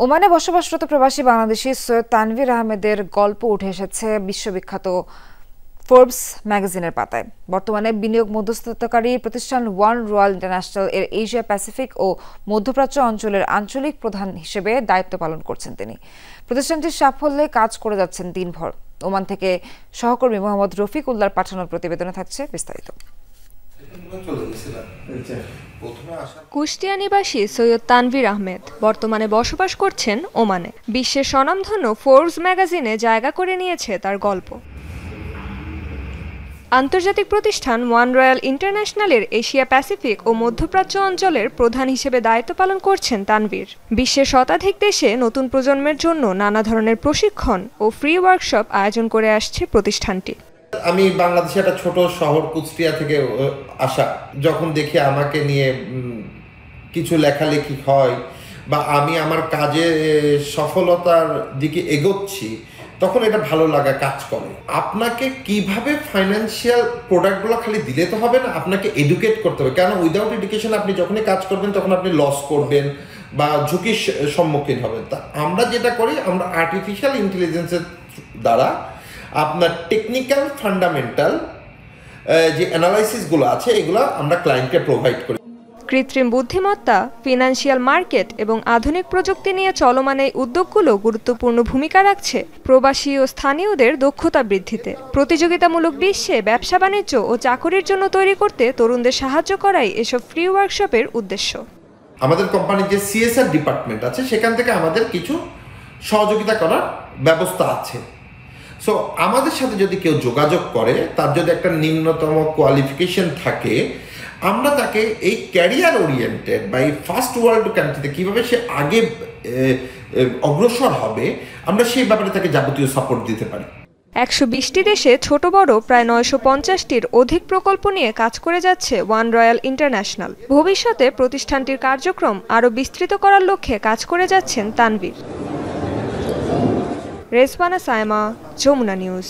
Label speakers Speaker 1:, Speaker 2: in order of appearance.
Speaker 1: ওমানে বসবাসরত প্রবাসী বাংলাদেশি সৈয়দ তানভীর আহমেদের গল্প উঠে এসেছে বিশ্ববিখ্যাত ফোর্বস ম্যাগাজিনের পাতায়। বর্তমানে বিনিয়োগ মধ্যস্থতাকারী প্রতিষ্ঠান ওয়ান রয়্যাল ইন্টারন্যাশনাল এর এশিয়া প্যাসিফিক ও মধ্যপ্রাচ্য অঞ্চলের আঞ্চলিক প্রধান হিসেবে দায়িত্ব পালন করছেন তিনি। প্রতিষ্ঠানটির সাফল্যে কাজ করে যাচ্ছেন দিনভর। ওমান থেকে সহকর্মী মোহাম্মদ রফিক উল্লাহর পাঠানোর প্রতিবেদনে থাকছে বিস্তারিত।
Speaker 2: কুষ্টিয়া নিবাসী সৈয়দ তানভীর আহমেদ বর্তমানে বসবাস করছেন ওমানে। বিশ্বের স্বনামধন্য ফোর্বস ম্যাগাজিনে জায়গা করে নিয়েছে তার গল্প। আন্তর্জাতিক প্রতিষ্ঠান ওয়ান রয়্যাল ইন্টারন্যাশনালের এশিয়া প্যাসিফিক ও মধ্যপ্রাচ্য অঞ্চলের প্রধান হিসেবে দায়িত্ব পালন করছেন তানভীর। বিশ্বের শতাধিক দেশে নতুন প্রজন্মের জন্য নানা ধরনের প্রশিক্ষণ ও ফ্রি ওয়ার্কশপ আয়োজন করে আসছে প্রতিষ্ঠানটি।
Speaker 3: আমি বাংলাদেশে একটা ছোট শহর কুষ্টিয়া থেকে আসা, যখন দেখি আমাকে নিয়ে কিছু লেখালেখি হয় বা আমি আমার কাজে সফলতার দিকে এগোচ্ছি, তখন এটা ভালো লাগা কাজ করে। আপনাকে কিভাবে ফাইন্যান্সিয়াল প্রোডাক্টগুলো খালি দিলে তো হবে না, আপনাকে এডুকেট করতে হবে। কেন উইদাউট এডুকেশন আপনি যখনই কাজ করবেন তখন আপনি লস করবেন বা ঝুঁকির সম্মুখীন হবেন। তা আমরা যেটা করি, আমরা আর্টিফিশিয়াল ইন্টেলিজেন্সের দ্বারা আপনার টেকনিক্যাল ফান্ডামেন্টাল যে অ্যানালাইসিসগুলো আছে এগুলো আমরা ক্লায়েন্টকে প্রোভাইড করি।
Speaker 2: কৃত্রিম বুদ্ধিমত্তা, ফিনান্সিয়াল মার্কেট এবং আধুনিক প্রযুক্তি নিয়ে চলমান এই উদ্যোগগুলো গুরুত্বপূর্ণ ভূমিকা রাখছে প্রবাসী ও স্থানীয়দের দক্ষতা বৃদ্ধিতে। প্রতিযোগিতামূলক বিশ্বে ব্যবসা বাণিজ্য ও চাকরির জন্য তৈরি করতে তরুণদের সাহায্য করাই এসব ফ্রি ওয়ার্কশপের উদ্দেশ্য।
Speaker 3: আমাদের কোম্পানির যে সিএসআর ডিপার্টমেন্ট আছে সেখান থেকে আমাদের কিছু সহযোগিতা করার ব্যবস্থা আছে। সো আমাদের সাথে যদি কেউ যোগাযোগ করে, তার যদি একটা নিম্নতম কোয়ালিফিকেশন থাকে, আমরা তাকে এই ক্যারিয়ার ওরিয়েন্টেড বা এই ফার্স্ট ওয়ার্ল্ড কান্ট্রিতে কীভাবে সে আগে অগ্রসর হবে, আমরা সেই ব্যাপারে তাকে যাবতীয় সাপোর্ট দিতে পারি।
Speaker 2: 120টি দেশে ছোট বড় প্রায় 950টির অধিক প্রকল্প নিয়ে কাজ করে যাচ্ছে ওয়ান রয়্যাল ইন্টারন্যাশনাল। ভবিষ্যতে প্রতিষ্ঠানটির কার্যক্রম আরও বিস্তৃত করার লক্ষ্যে কাজ করে যাচ্ছেন তানভীর। রেজওয়ানা সায়মা, যমুনা নিউজ।